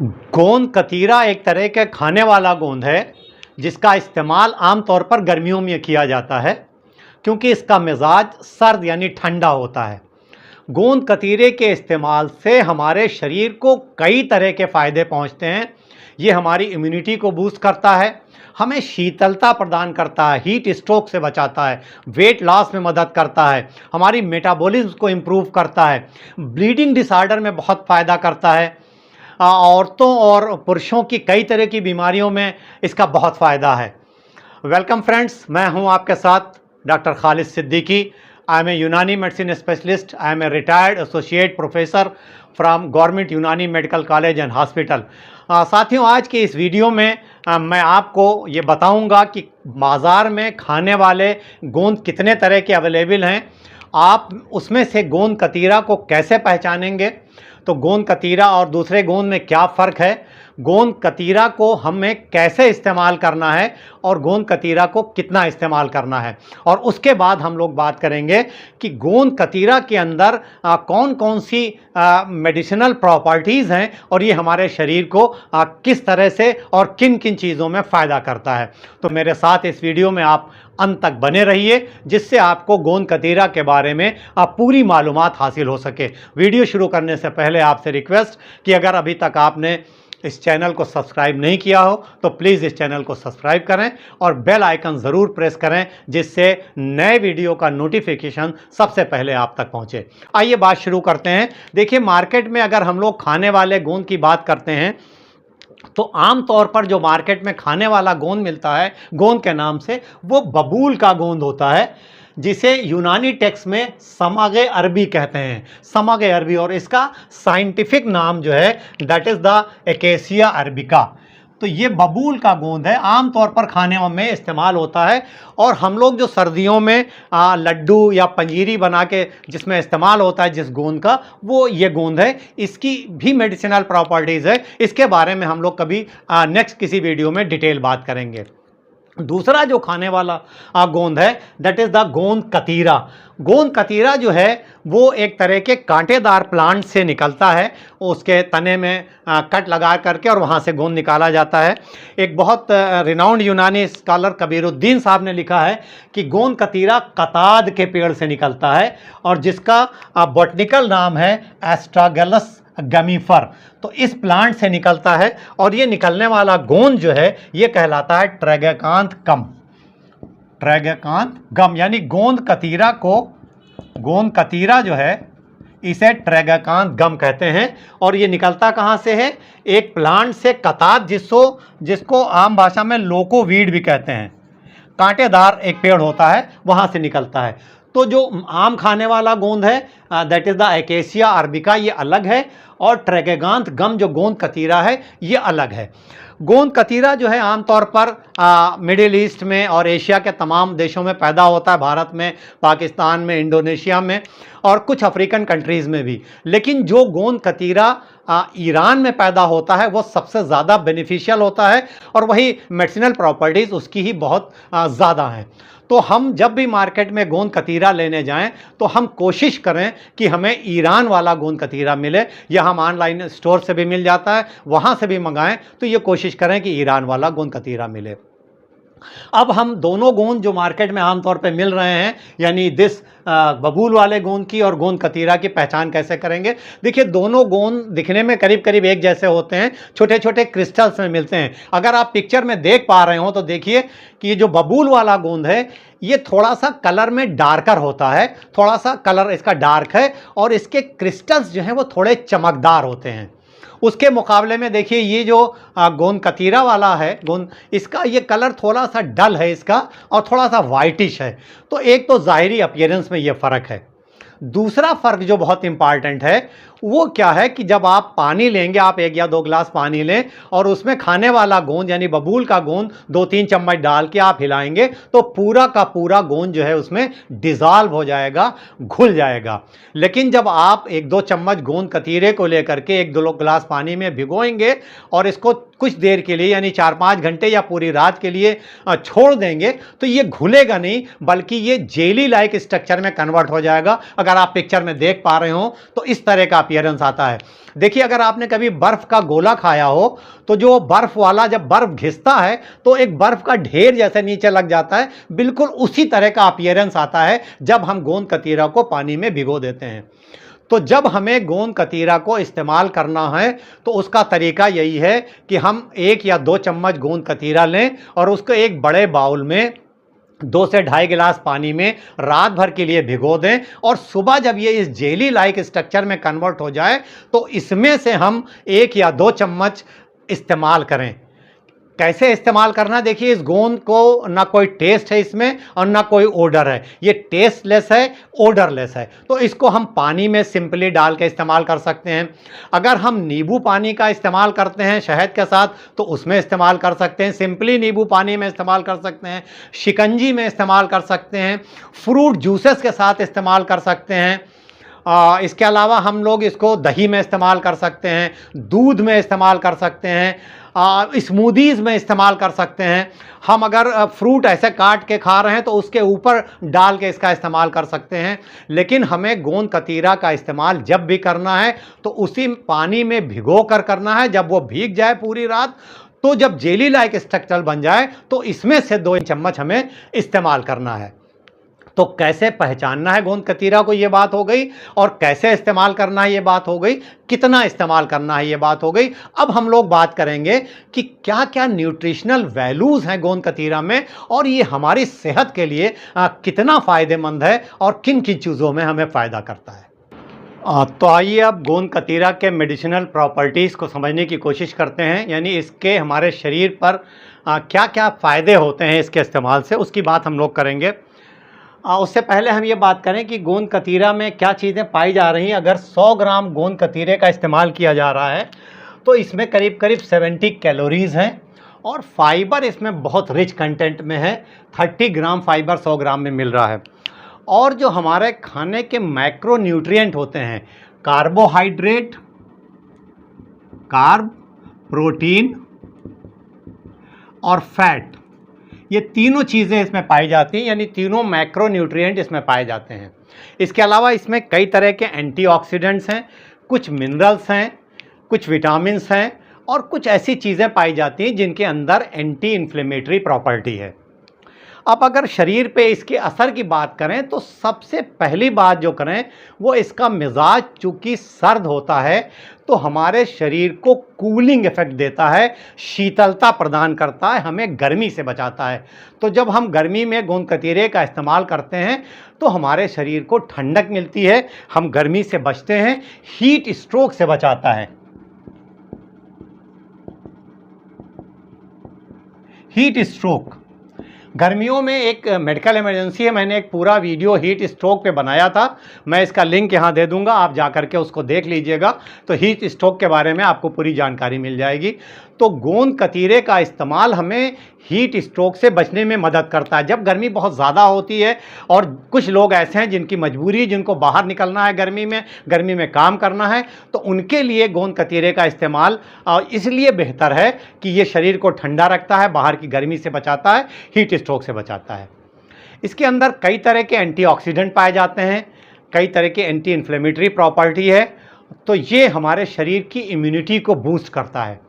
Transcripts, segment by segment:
गोंद कतीरा एक तरह के खाने वाला गोंद है जिसका इस्तेमाल आमतौर पर गर्मियों में किया जाता है क्योंकि इसका मिजाज सर्द यानी ठंडा होता है। गोंद कतीरे के इस्तेमाल से हमारे शरीर को कई तरह के फ़ायदे पहुंचते हैं। ये हमारी इम्यूनिटी को बूस्ट करता है, हमें शीतलता प्रदान करता है, हीट स्ट्रोक से बचाता है, वेट लॉस में मदद करता है, हमारी मेटाबॉलिज्म को इम्प्रूव करता है, ब्लीडिंग डिसऑर्डर में बहुत फ़ायदा करता है। औरतों और पुरुषों की कई तरह की बीमारियों में इसका बहुत फ़ायदा है। वेलकम फ्रेंड्स, मैं हूं आपके साथ doctor Khalid Siddiqui. I am a Unani medicine specialist. I am a retired associate professor from government Unani medical college and hospital. साथियों, आज के इस वीडियो में मैं आपको ये बताऊंगा कि बाज़ार में खाने वाले गोंद कितने तरह के अवेलेबल हैं। आप उसमें से गोंद कतीरा को कैसे पहचानेंगे, तो गोंद कतीरा और दूसरे गोंद में क्या फ़र्क है, गोंद कतीरा को हमें कैसे इस्तेमाल करना है और गोंद कतीरा को कितना इस्तेमाल करना है, और उसके बाद हम लोग बात करेंगे कि गोंद कतीरा के अंदर कौन कौन सी मेडिसिनल प्रॉपर्टीज़ हैं और ये हमारे शरीर को किस तरह से और किन किन चीज़ों में फ़ायदा करता है। तो मेरे साथ इस वीडियो में आप अंत तक बने रहिए जिससे आपको गोंद कतीरा के बारे में पूरी मालूमात हासिल हो सके। वीडियो शुरू करने से पहले आपसे रिक्वेस्ट कि अगर अभी तक आपने इस चैनल को सब्सक्राइब नहीं किया हो तो प्लीज़ इस चैनल को सब्सक्राइब करें और बेल आइकन ज़रूर प्रेस करें जिससे नए वीडियो का नोटिफिकेशन सबसे पहले आप तक पहुंचे। आइए बात शुरू करते हैं। देखिए, मार्केट में अगर हम लोग खाने वाले गोंद की बात करते हैं तो आम तौर पर जो मार्केट में खाने वाला गोंद मिलता है गोंद के नाम से, वो बबूल का गोंद होता है जिसे यूनानी टेक्स्ट में समागे अरबी कहते हैं, समागे अरबी। और इसका साइंटिफिक नाम जो है that is the acacia arabica. तो ये बबूल का गोंद है, आमतौर पर खाने में इस्तेमाल होता है। और हम लोग जो सर्दियों में लड्डू या पंजीरी बना के जिसमें इस्तेमाल होता है जिस गोंद का, वो ये गोंद है। इसकी भी मेडिसिनल प्रॉपर्टीज़ है, इसके बारे में हम लोग कभी नेक्स्ट किसी वीडियो में डिटेल बात करेंगे। दूसरा जो खाने वाला गोंद है दैट इज़ द गोंद कतीरा। गोंद कतीरा जो है वो एक तरह के कांटेदार प्लांट से निकलता है। उसके तने में कट लगा करके और वहाँ से गोंद निकाला जाता है। एक बहुत रिनाउंड यूनानी स्कॉलर कबीरुद्दीन साहब ने लिखा है कि गोंद कतीरा कताद के पेड़ से निकलता है और जिसका बॉटनिकल नाम है एस्ट्रागेलस गमीफर। तो इस प्लांट से निकलता है और ये निकलने वाला गोंद जो है ये कहलाता है ट्रैगैकांथ गम। ट्रैगैकांथ गम यानी गोंद कतीरा को, गोंद कतीरा जो है इसे ट्रैगैकांथ गम कहते हैं। और ये निकलता कहाँ से है? एक प्लांट से, कताद जिसको आम भाषा में लोकोवीड भी कहते हैं। कांटेदार एक पेड़ होता है, वहाँ से निकलता है। तो जो आम खाने वाला गोंद है that is the acacia arabica, ये अलग है। और ट्रैगैकांथ गम जो गोंद कतीरा है ये अलग है। गोंद कतीरा जो है आमतौर पर मिडिल ईस्ट में और एशिया के तमाम देशों में पैदा होता है, भारत में, पाकिस्तान में, इंडोनेशिया में और कुछ अफ्रीकन कंट्रीज़ में भी। लेकिन जो गोंद कतीरा ईरान में पैदा होता है वो सबसे ज़्यादा बेनिफिशियल होता है और वही मेडिसिनल प्रॉपर्टीज़ उसकी ही बहुत ज़्यादा हैं। तो हम जब भी मार्केट में गोंद कतीरा लेने जाएं तो हम कोशिश करें कि हमें ईरान वाला गोंद कतीरा मिले, या हम ऑनलाइन स्टोर से भी मिल जाता है, वहाँ से भी मंगाएं तो ये कोशिश करें कि ईरान वाला गोंद कतीरा मिले। अब हम दोनों गोंद जो मार्केट में आमतौर पे मिल रहे हैं यानी दिस बबूल वाले गोंद की और गोंद कतीरा की पहचान कैसे करेंगे? देखिए, दोनों गोंद दिखने में करीब करीब एक जैसे होते हैं, छोटे छोटे क्रिस्टल्स में मिलते हैं। अगर आप पिक्चर में देख पा रहे हो तो देखिए कि ये जो बबूल वाला गोंद है ये थोड़ा सा कलर में डार्कर होता है, थोड़ा सा कलर इसका डार्क है और इसके क्रिस्टल्स जो हैं वो थोड़े चमकदार होते हैं। उसके मुकाबले में देखिए ये जो गोंद कतीरा वाला है गोंद, इसका ये कलर थोड़ा सा डल है इसका और थोड़ा सा वाइटिश है। तो एक तो ज़ाहिरी अपीयरेंस में ये फ़र्क है। दूसरा फ़र्क जो बहुत इम्पॉर्टेंट है वो क्या है कि जब आप पानी लेंगे, आप 1 या 2 गिलास पानी लें और उसमें खाने वाला गोंद यानी बबूल का गोंद 2-3 चम्मच डाल के आप हिलाएंगे तो पूरा का पूरा गोंद जो है उसमें डिज़ॉल्व हो जाएगा, घुल जाएगा। लेकिन जब आप 1-2 चम्मच गोंद कतीरे को लेकर के 1-2 गिलास पानी में भिगोएंगे और इसको कुछ देर के लिए यानी 4-5 घंटे या पूरी रात के लिए छोड़ देंगे तो ये घुलेगा नहीं, बल्कि ये जेली लाइक स्ट्रक्चर में कन्वर्ट हो जाएगा। अगर आप पिक्चर में देख पा रहे हो तो इस तरह का अपीयरेंस आता है। देखिए, अगर आपने कभी बर्फ का गोला खाया हो तो जो बर्फ वाला जब बर्फ घिसता है तो एक बर्फ का ढेर जैसे नीचे लग जाता है, बिल्कुल उसी तरह का अपीयरेंस आता है जब हम गोंद कतीरा को पानी में भिगो देते हैं। तो जब हमें गोंद कतीरा को इस्तेमाल करना है तो उसका तरीका यही है कि हम 1 या 2 चम्मच गोंद कतीरा लें और उसको एक बड़े बाउल में 2 से ढाई गिलास पानी में रात भर के लिए भिगो दें और सुबह जब ये इस जेली लाइक स्ट्रक्चर में कन्वर्ट हो जाए तो इसमें से हम 1 या 2 चम्मच इस्तेमाल करें। कैसे इस्तेमाल करना, देखिए इस गोंद को ना कोई टेस्ट है इसमें और ना कोई ओडर है, ये टेस्टलेस है, ओडरलेस है। तो इसको हम पानी में सिंपली डाल के इस्तेमाल कर सकते हैं। अगर हम नींबू पानी का इस्तेमाल करते हैं शहद के साथ तो उसमें इस्तेमाल कर सकते हैं, सिंपली नींबू पानी में इस्तेमाल कर सकते हैं, शिकंजी में इस्तेमाल कर सकते हैं, फ्रूट जूसेस के साथ इस्तेमाल कर सकते हैं। इसके अलावा हम लोग इसको दही में इस्तेमाल कर सकते हैं, दूध में इस्तेमाल कर सकते हैं, स्मूदीज़ में इस्तेमाल कर सकते हैं। हम अगर फ्रूट ऐसे काट के खा रहे हैं तो उसके ऊपर डाल के इसका इस्तेमाल कर सकते हैं। लेकिन हमें गोंद कतीरा का इस्तेमाल जब भी करना है तो उसी पानी में भिगो कर करना है। जब वो भीग जाए पूरी रात तो जब जेली लाइक स्ट्रक्चर बन जाए तो इसमें से 2 चम्मच हमें इस्तेमाल करना है। तो कैसे पहचानना है गोंद कतीरा को, ये बात हो गई, और कैसे इस्तेमाल करना है ये बात हो गई, कितना इस्तेमाल करना है ये बात हो गई। अब हम लोग बात करेंगे कि क्या क्या न्यूट्रिशनल वैल्यूज़ हैं गोंद कतीरा में और ये हमारी सेहत के लिए कितना फ़ायदेमंद है और किन किन चीज़ों में हमें फ़ायदा करता है। तो आइए अब गोंद कतीरा के मेडिसिनल प्रॉपर्टीज़ को समझने की कोशिश करते हैं, यानी इसके हमारे शरीर पर क्या क्या फ़ायदे होते हैं इसके इस्तेमाल से, उसकी बात हम लोग करेंगे। उससे पहले हम ये बात करें कि गोंद कतीरा में क्या चीज़ें पाई जा रही हैं। अगर 100 ग्राम गोंद कतीरे का इस्तेमाल किया जा रहा है तो इसमें करीब करीब 70 कैलोरीज़ हैं और फाइबर इसमें बहुत रिच कंटेंट में है। 30 ग्राम फाइबर 100 ग्राम में मिल रहा है। और जो हमारे खाने के मैक्रो न्यूट्रिएंट होते हैं, कार्बोहाइड्रेट, कार्ब, प्रोटीन और फैट, ये तीनों चीज़ें इसमें पाई जाती हैं, यानी तीनों मैक्रो न्यूट्रिएंट इसमें पाए जाते हैं। इसके अलावा इसमें कई तरह के एंटीऑक्सीडेंट्स हैं, कुछ मिनरल्स हैं, कुछ विटामिन्स हैं और कुछ ऐसी चीज़ें पाई जाती हैं जिनके अंदर एंटी इन्फ्लेमेटरी प्रॉपर्टी है। अब अगर शरीर पे इसके असर की बात करें तो सबसे पहली बात जो करें वो इसका मिजाज चूँकि सर्द होता है तो हमारे शरीर को कूलिंग इफ़ेक्ट देता है, शीतलता प्रदान करता है, हमें गर्मी से बचाता है। तो जब हम गर्मी में गोंद कतीरे का इस्तेमाल करते हैं तो हमारे शरीर को ठंडक मिलती है, हम गर्मी से बचते हैं, हीट स्ट्रोक से बचाता है। हीट स्ट्रोक गर्मियों में एक मेडिकल इमरजेंसी है, मैंने एक पूरा वीडियो हीट स्ट्रोक पे बनाया था, मैं इसका लिंक यहाँ दे दूँगा, आप जा कर के उसको देख लीजिएगा। तो हीट स्ट्रोक के बारे में आपको पूरी जानकारी मिल जाएगी। तो गोंद कतीरे का इस्तेमाल हमें हीट स्ट्रोक से बचने में मदद करता है। जब गर्मी बहुत ज़्यादा होती है और कुछ लोग ऐसे हैं जिनकी मजबूरी, जिनको बाहर निकलना है गर्मी में काम करना है, तो उनके लिए गोंद कतीरे का इस्तेमाल इसलिए बेहतर है कि ये शरीर को ठंडा रखता है, बाहर की गर्मी से बचाता है, हीट स्ट्रोक से बचाता है। इसके अंदर कई तरह के एंटीऑक्सीडेंट पाए जाते हैं, कई तरह के एंटी इन्फ्लेमेटरी प्रॉपर्टी है। तो ये हमारे शरीर की इम्यूनिटी को बूस्ट करता है।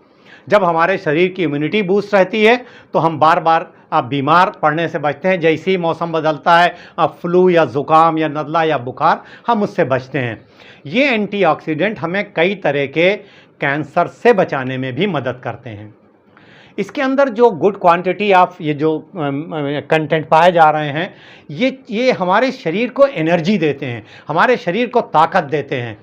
जब हमारे शरीर की इम्यूनिटी बूस्ट रहती है तो हम बार बार बीमार पड़ने से बचते हैं। जैसे ही मौसम बदलता है, फ्लू या ज़ुकाम या नज़ला या बुखार, हम उससे बचते हैं। ये एंटीऑक्सीडेंट हमें कई तरह के कैंसर से बचाने में भी मदद करते हैं। इसके अंदर जो गुड क्वांटिटी ऑफ ये जो कंटेंट पाए जा रहे हैं, ये हमारे शरीर को एनर्जी देते हैं, हमारे शरीर को ताकत देते हैं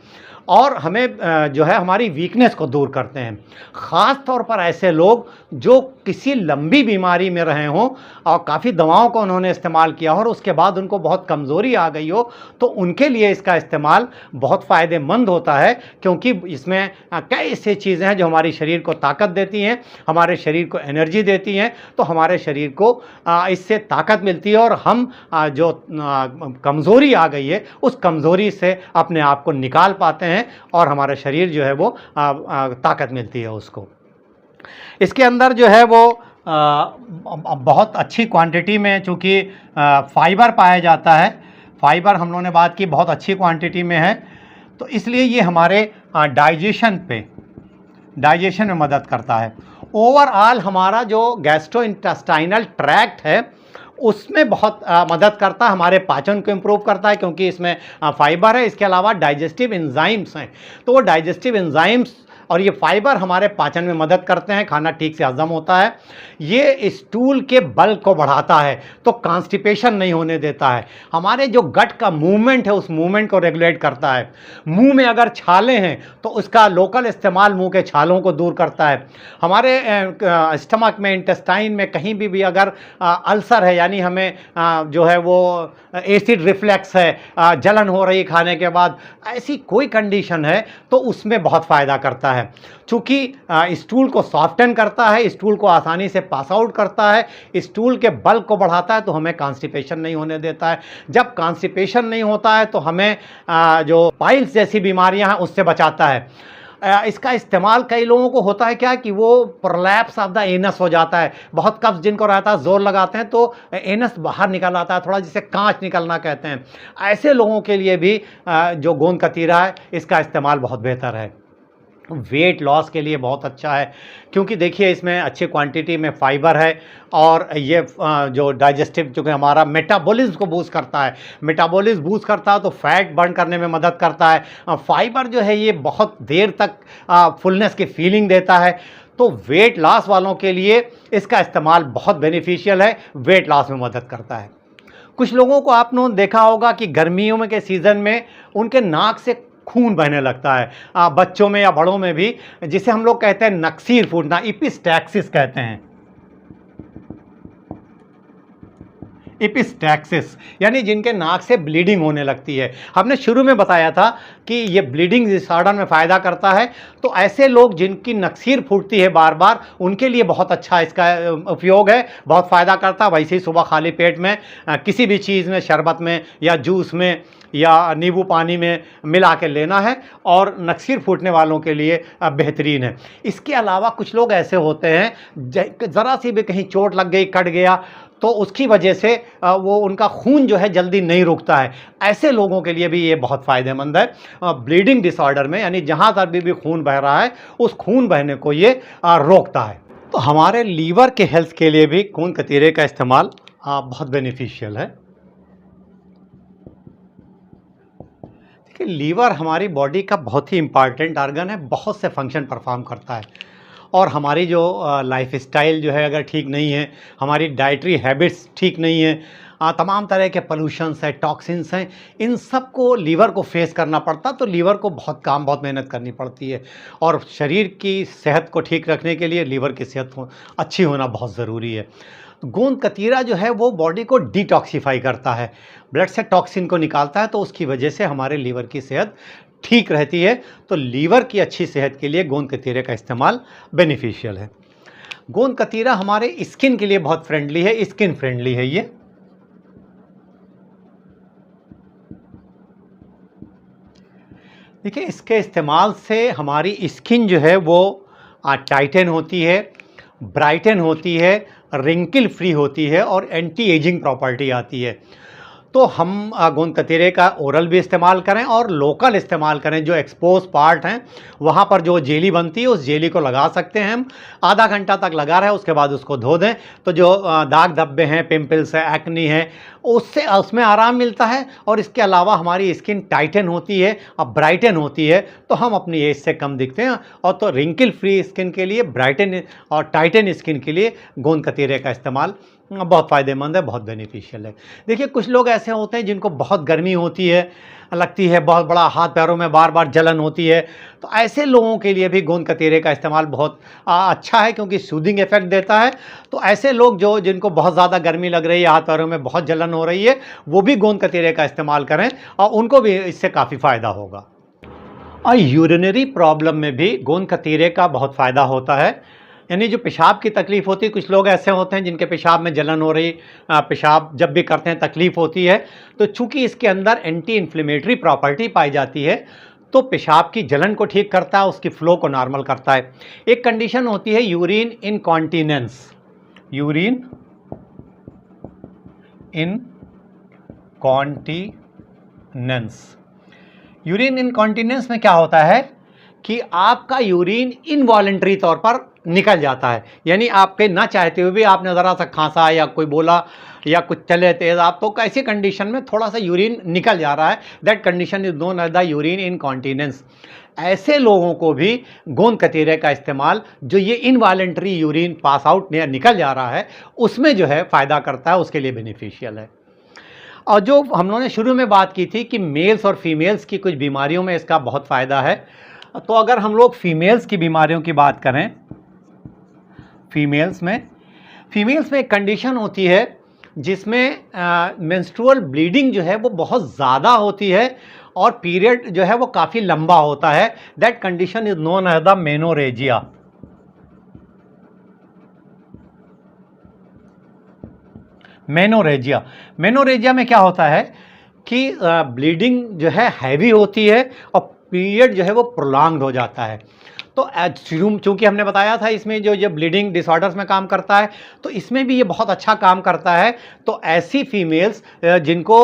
और हमें जो है हमारी वीकनेस को दूर करते हैं। ख़ास तौर पर ऐसे लोग जो किसी लंबी बीमारी में रहे हों और काफ़ी दवाओं का उन्होंने इस्तेमाल किया हो और उसके बाद उनको बहुत कमज़ोरी आ गई हो, तो उनके लिए इसका इस्तेमाल बहुत फ़ायदेमंद होता है, क्योंकि इसमें कई ऐसी चीज़ें हैं जो हमारे शरीर को ताकत देती हैं, हमारे शरीर को एनर्जी देती हैं। तो हमारे शरीर को इससे ताकत मिलती है और हम जो कमज़ोरी आ गई है उस कमज़ोरी से अपने आप को निकाल पाते हैं और हमारा शरीर जो है वो ताकत मिलती है उसको। इसके अंदर जो है वो बहुत अच्छी क्वांटिटी में, चूँकि फाइबर पाया जाता है, फाइबर हम लोगों ने बात की बहुत अच्छी क्वांटिटी में है, तो इसलिए ये हमारे डाइजेशन में मदद करता है। ओवरऑल हमारा जो गैस्ट्रोइंटेस्टाइनल ट्रैक्ट है उसमें बहुत मदद करता है, हमारे पाचन को इम्प्रूव करता है क्योंकि इसमें फाइबर है। इसके अलावा डाइजेस्टिव एंजाइम्स हैं, तो वो डाइजेस्टिव एंजाइम्स और ये फाइबर हमारे पाचन में मदद करते हैं, खाना ठीक से हजम होता है। ये स्टूल के बल को बढ़ाता है, तो कॉन्स्टिपेशन नहीं होने देता है। हमारे जो गट का मूवमेंट है उस मूवमेंट को रेगुलेट करता है। मुंह में अगर छाले हैं तो उसका लोकल इस्तेमाल मुंह के छालों को दूर करता है। हमारे स्टमक में, इंटेस्टाइन में कहीं भी अगर अल्सर है, यानी हमें जो है वो एसिड रिफ्लेक्स है, जलन हो रही खाने के बाद, ऐसी कोई कंडीशन है तो उसमें बहुत फ़ायदा करता है। चूँकि स्टूल को सॉफ्टन करता है, स्टूल को आसानी से पास आउट करता है, स्टूल के बल को बढ़ाता है, तो हमें कॉन्स्टिपेशन नहीं होने देता है। जब कॉन्स्टिपेशन नहीं होता है तो हमें जो पाइल्स जैसी बीमारियां हैं उससे बचाता है। इसका इस्तेमाल कई लोगों को होता है क्या कि वो प्रोलैप्स ऑफ द एनस हो जाता है, बहुत कब्ज जिनको रहता है, जोर लगाते हैं तो एनस बाहर निकल आता है, थोड़ा जिसे कांच निकलना कहते हैं। ऐसे लोगों के लिए भी जो गोंद कतीरा है इसका इस्तेमाल बहुत बेहतर है। वेट लॉस के लिए बहुत अच्छा है, क्योंकि देखिए इसमें अच्छी क्वांटिटी में फाइबर है और ये जो डाइजेस्टिव, जो कि हमारा मेटाबॉलिज्म को बूस्ट करता है, मेटाबॉलिज्म बूस्ट करता है तो फैट बर्न करने में मदद करता है। फाइबर जो है ये बहुत देर तक फुलनेस की फीलिंग देता है, तो वेट लॉस वालों के लिए इसका इस्तेमाल बहुत बेनिफिशियल है, वेट लॉस में मदद करता है। कुछ लोगों को आपने देखा होगा कि गर्मियों में के सीज़न में उनके नाक से खून बहने लगता है, बच्चों में या बड़ों में भी, जिसे हम लोग कहते हैं नक्सीर फूटना, इपिस्टैक्सिस कहते हैं। इपिस्टैक्सिस यानी जिनके नाक से ब्लीडिंग होने लगती है। हमने शुरू में बताया था कि ये ब्लीडिंग डिसऑर्डर में फ़ायदा करता है, तो ऐसे लोग जिनकी नक्सीर फूटती है बार बार, उनके लिए बहुत अच्छा इसका उपयोग है, बहुत फ़ायदा करता है। वैसे ही सुबह खाली पेट में किसी भी चीज़ में, शरबत में या जूस में या नींबू पानी में मिला के लेना है, और नक्सीर फूटने वालों के लिए बेहतरीन है। इसके अलावा कुछ लोग ऐसे होते हैं ज़रा सी भी कहीं चोट लग गई, कट गया, तो उसकी वजह से वो उनका खून जो है जल्दी नहीं रुकता है। ऐसे लोगों के लिए भी ये बहुत फ़ायदेमंद है। ब्लीडिंग डिसऑर्डर में, यानी जहाँ तक भी खून बह रहा है उस खून बहने को ये रोकता है। तो हमारे लीवर के हेल्थ के लिए भी गोंद कतीरे का इस्तेमाल बहुत बेनिफिशियल है। देखिए, लीवर हमारी बॉडी का बहुत ही इम्पॉर्टेंट ऑर्गन है, बहुत से फंक्शन परफॉर्म करता है। और हमारी जो लाइफस्टाइल जो है अगर ठीक नहीं है, हमारी डाइटरी हैबिट्स ठीक नहीं है, तमाम तरह के पोल्यूशंस हैं, टॉक्सिन्स हैं, इन सब को लीवर को फेस करना पड़ता, तो लीवर को बहुत मेहनत करनी पड़ती है। और शरीर की सेहत को ठीक रखने के लिए लीवर की सेहत अच्छी होना बहुत ज़रूरी है। गोंद कतीरा जो है वो बॉडी को डिटॉक्सीफाई करता है, ब्लड से टॉक्सिन को निकालता है, तो उसकी वजह से हमारे लीवर की सेहत ठीक रहती है। तो लीवर की अच्छी सेहत के लिए गोंद कतीरे का इस्तेमाल बेनिफिशियल है। गोंद कतीरा हमारे स्किन के लिए बहुत फ्रेंडली है, स्किन फ्रेंडली है ये। देखिए, इसके इस्तेमाल से हमारी स्किन जो है वो टाइटन होती है, ब्राइटन होती है, रिंकल फ्री होती है और एंटी एजिंग प्रॉपर्टी आती है। तो हम गोंद कतीरे का ओरल भी इस्तेमाल करें और लोकल इस्तेमाल करें। जो एक्सपोज पार्ट हैं वहाँ पर जो जेली बनती है उस जेली को लगा सकते हैं हम, आधा घंटा तक लगा रहे, उसके बाद उसको धो दें, तो जो दाग धब्बे हैं, पिंपल्स है, एक्नी है, उसमें आराम मिलता है। और इसके अलावा हमारी स्किन टाइटन होती है और ब्राइटन होती है, तो हम अपनी एज से कम दिखते हैं। और तो रिंकल फ्री स्किन के लिए, ब्राइटन और टाइटन स्किन के लिए गोंद कतीरे का इस्तेमाल बहुत फ़ायदेमंद है, बहुत बेनिफिशियल है। देखिए, कुछ लोग ऐसे होते हैं जिनको बहुत गर्मी होती है, लगती है बहुत बड़ा, हाथ पैरों में बार बार जलन होती है, तो ऐसे लोगों के लिए भी गोंद कतीरे का इस्तेमाल बहुत अच्छा है, क्योंकि सूदिंग इफेक्ट देता है। तो ऐसे लोग जिनको बहुत ज़्यादा गर्मी लग रही है, हाथ पैरों में बहुत जलन हो रही है, वो भी गोंद कतीरे का इस्तेमाल करें और उनको भी इससे काफ़ी फ़ायदा होगा। और यूरिनरी प्रॉब्लम में भी गोंद कतीरे का बहुत फ़ायदा होता है, यानी जो पेशाब की तकलीफ़ होती है, कुछ लोग ऐसे होते हैं जिनके पेशाब में जलन हो रही, पेशाब जब भी करते हैं तकलीफ़ होती है, तो चूँकि इसके अंदर एंटी इन्फ्लेमेटरी प्रॉपर्टी पाई जाती है, तो पेशाब की जलन को ठीक करता है, उसकी फ्लो को नॉर्मल करता है। एक कंडीशन होती है urine incontinence. Urine incontinence, urine incontinence में क्या होता है कि आपका यूरिन इनवॉलेंटरी तौर पर निकल जाता है, यानी आपके ना चाहते हुए भी आपने ज़रा सा खांसा या कोई बोला या कुछ चले तेज आप, तो ऐसी कंडीशन में थोड़ा सा यूरिन निकल जा रहा है, that condition is known as the urine incontinence. ऐसे लोगों को भी गोंद कतीरे का इस्तेमाल, जो ये इनवॉलेंटरी यूरिन पास आउट निकल जा रहा है, उसमें जो है फ़ायदा करता है, उसके लिए बेनिफिशियल है। और जो हम लोगों ने शुरू में बात की थी कि मेल्स और फीमेल्स की कुछ बीमारियों में इसका बहुत फ़ायदा है, तो अगर हम लोग फीमेल्स की बीमारियों की बात करें, फीमेल्स में एक कंडीशन होती है जिसमें मेंस्ट्रुअल ब्लीडिंग जो है वो बहुत ज़्यादा होती है और पीरियड जो है वो काफ़ी लंबा होता है, that condition is known as the menorrhagia. Menorrhagia में क्या होता है कि ब्लीडिंग जो है हैवी होती है और पीरियड जो है वो प्रोलॉन्ग्ड हो जाता है। तो चूँकि हमने बताया था इसमें जो ब्लीडिंग डिसऑर्डर्स में काम करता है, तो इसमें भी ये बहुत अच्छा काम करता है। तो ऐसी फीमेल्स जिनको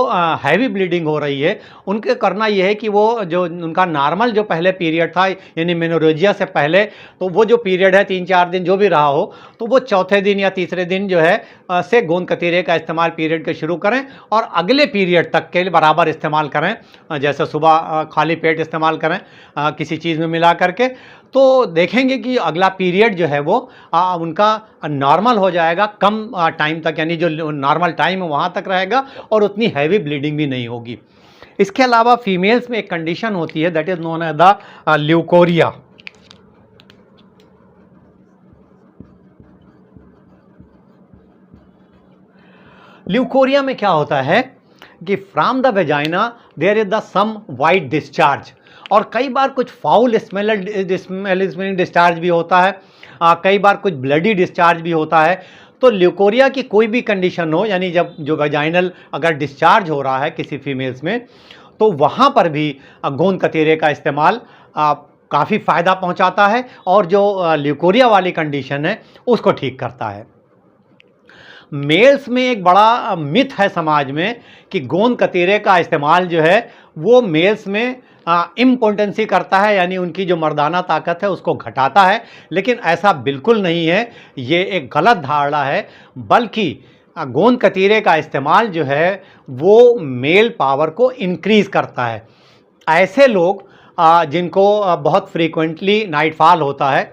हैवी ब्लीडिंग हो रही है, उनके करना ये है कि वो जो उनका नॉर्मल जो पहले पीरियड था, यानी मेनोरेजिया से पहले, तो वो जो पीरियड है 3-4 दिन जो भी रहा हो, तो वो चौथे दिन या तीसरे दिन जो है से गोंद कतीरे का इस्तेमाल पीरियड के शुरू करें और अगले पीरियड तक के बराबर इस्तेमाल करें। जैसे सुबह खाली पेट इस्तेमाल करें किसी चीज़ में मिला करके, तो देखेंगे कि अगला पीरियड जो है वो उनका नॉर्मल हो जाएगा, कम टाइम तक, यानी जो नॉर्मल टाइम है वहाँ तक रहेगा और उतनी हैवी ब्लीडिंग भी नहीं होगी। इसके अलावा फीमेल्स में एक कंडीशन होती है that is known as the leucorrhoea. Leucorrhoea में क्या होता है कि from the vagina there is the some white discharge, और कई बार कुछ फाउल स्मेलिंग डिस्चार्ज भी होता है, कई बार कुछ ब्लडी डिस्चार्ज भी होता है। तो ल्यूकोरिया की कोई भी कंडीशन हो, यानी जब जो वेजाइनल अगर डिस्चार्ज हो रहा है किसी फीमेल्स में, तो वहाँ पर भी गोंद कतीरे का इस्तेमाल काफ़ी फ़ायदा पहुँचाता है और जो ल्यूकोरिया वाली कंडीशन है उसको ठीक करता है। मेल्स में एक बड़ा मिथ है समाज में कि गोंद कतीरे का इस्तेमाल जो है वो मेल्स में इम्पोटेंसी करता है, यानी उनकी जो मर्दाना ताकत है उसको घटाता है, लेकिन ऐसा बिल्कुल नहीं है, ये एक गलत धारणा है। बल्कि गोंद कतीरे का इस्तेमाल जो है वो मेल पावर को इंक्रीज़ करता है। ऐसे लोग जिनको बहुत फ्रीक्वेंटली नाइटफॉल होता है,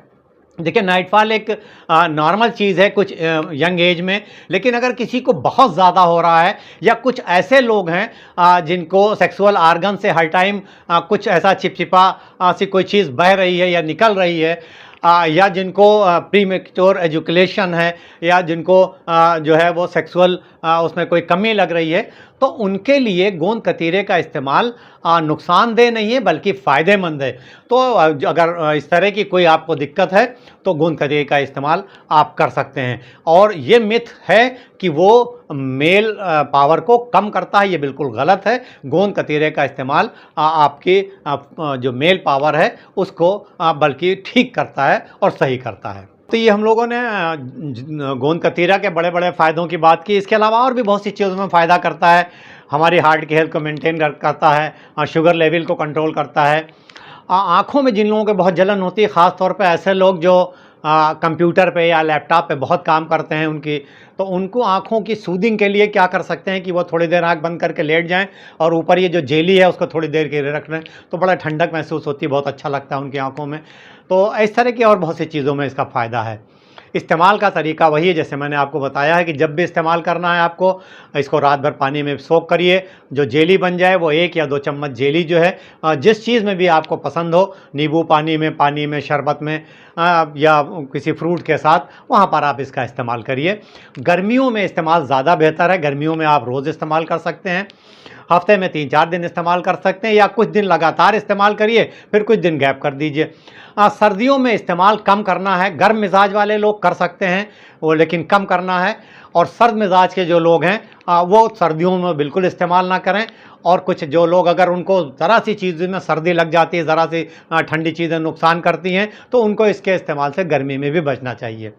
देखिए नाइटफॉल एक नॉर्मल चीज़ है कुछ यंग एज में, लेकिन अगर किसी को बहुत ज़्यादा हो रहा है, या कुछ ऐसे लोग हैं जिनको सेक्सुअल आर्गन से हर टाइम कुछ ऐसा चिपचिपा सी कोई चीज़ बह रही है या निकल रही है, या जिनको प्रीमेच्योर एजुकेशन है, या जिनको जो है वो सेक्सुअल उसमें कोई कमी लग रही है, तो उनके लिए गोंद कतीरे का इस्तेमाल नुकसानदेह नहीं है बल्कि फ़ायदेमंद है। तो अगर इस तरह की कोई आपको दिक्कत है तो गोंद कतीरे का इस्तेमाल आप कर सकते हैं। और ये मिथ है कि वो मेल पावर को कम करता है, ये बिल्कुल गलत है। गोंद कतीरे का इस्तेमाल आपकी जो मेल पावर है उसको बल्कि ठीक करता है और सही करता है। तो ये हम लोगों ने गोंद कतीरा के बड़े बड़े फ़ायदों की बात की। इसके अलावा और भी बहुत सी चीज़ों में फ़ायदा करता है। हमारी हार्ट की हेल्थ को मेंटेन करता है, शुगर लेवल को कंट्रोल करता है। आँखों में जिन लोगों को बहुत जलन होती है, ख़ास तौर पे ऐसे लोग जो कंप्यूटर पे या लैपटॉप पे बहुत काम करते हैं उनकी, तो उनको आँखों की सूदिंग के लिए क्या कर सकते हैं कि वो थोड़ी देर आँख बंद करके लेट जाएं और ऊपर ये जो जेली है उसको थोड़ी देर के लिए रख लें, तो बड़ा ठंडक महसूस होती है, बहुत अच्छा लगता है उनकी आँखों में। तो इस तरह की और बहुत सी चीज़ों में इसका फ़ायदा है। इस्तेमाल का तरीका वही है जैसे मैंने आपको बताया है कि जब भी इस्तेमाल करना है आपको इसको रात भर पानी में सोक करिए, जो जेली बन जाए वो 1 या 2 चम्मच जेली जो है जिस चीज़ में भी आपको पसंद हो, नींबू पानी में, शरबत में या किसी फ्रूट के साथ, वहाँ पर आप इसका इस्तेमाल करिए। गर्मियों में इस्तेमाल ज़्यादा बेहतर है, गर्मियों में आप रोज़ इस्तेमाल कर सकते हैं। हफ्ते में 3-4 दिन इस्तेमाल कर सकते हैं, या कुछ दिन लगातार इस्तेमाल करिए, फिर कुछ दिन गैप कर दीजिए। सर्दियों में इस्तेमाल कम करना है, गर्म मिजाज वाले लोग कर सकते हैं वो, लेकिन कम करना है। और सर्द मिजाज के जो लोग हैं वो सर्दियों में बिल्कुल इस्तेमाल ना करें। और कुछ जो लोग, अगर उनको ज़रा सी चीज़ में सर्दी लग जाती है, ज़रा सी ठंडी चीज़ें नुकसान करती हैं, तो उनको इसके इस्तेमाल से गर्मी में भी बचना चाहिए।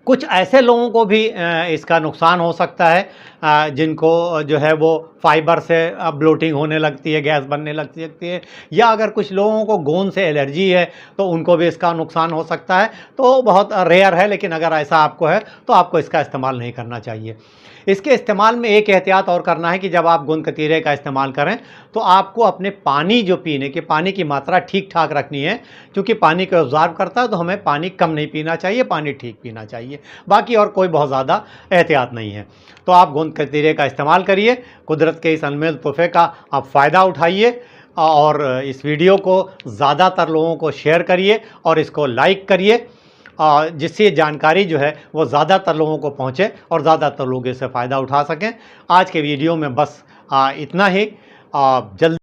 कुछ ऐसे लोगों को भी इसका नुकसान हो सकता है जिनको जो है वो फाइबर से ब्लोटिंग होने लगती है, गैस बनने लगती है, या अगर कुछ लोगों को गोंद से एलर्जी है तो उनको भी इसका नुकसान हो सकता है। तो बहुत रेयर है, लेकिन अगर ऐसा आपको है तो आपको इसका इस्तेमाल नहीं करना चाहिए। इसके इस्तेमाल में एक एहतियात और करना है कि जब आप गोंद कतीरे का इस्तेमाल करें तो आपको अपने पानी जो पीने के पानी की मात्रा ठीक ठाक रखनी है, क्योंकि पानी को ऑब्जॉर्व करता है, तो हमें पानी कम नहीं पीना चाहिए, पानी ठीक पीना चाहिए। बाकी और कोई बहुत ज़्यादा एहतियात नहीं है। तो आप गोंद कतीरे का इस्तेमाल करिए, कुदरत के इस अनमोल तोहफे का आप फ़ायदा उठाइए, और इस वीडियो को ज़्यादातर लोगों को शेयर करिए और इसको लाइक करिए, जिससे जानकारी जो है वो ज़्यादातर लोगों को पहुँचे और ज़्यादातर लोग इससे फ़ायदा उठा सकें। आज के वीडियो में बस इतना ही। जल्द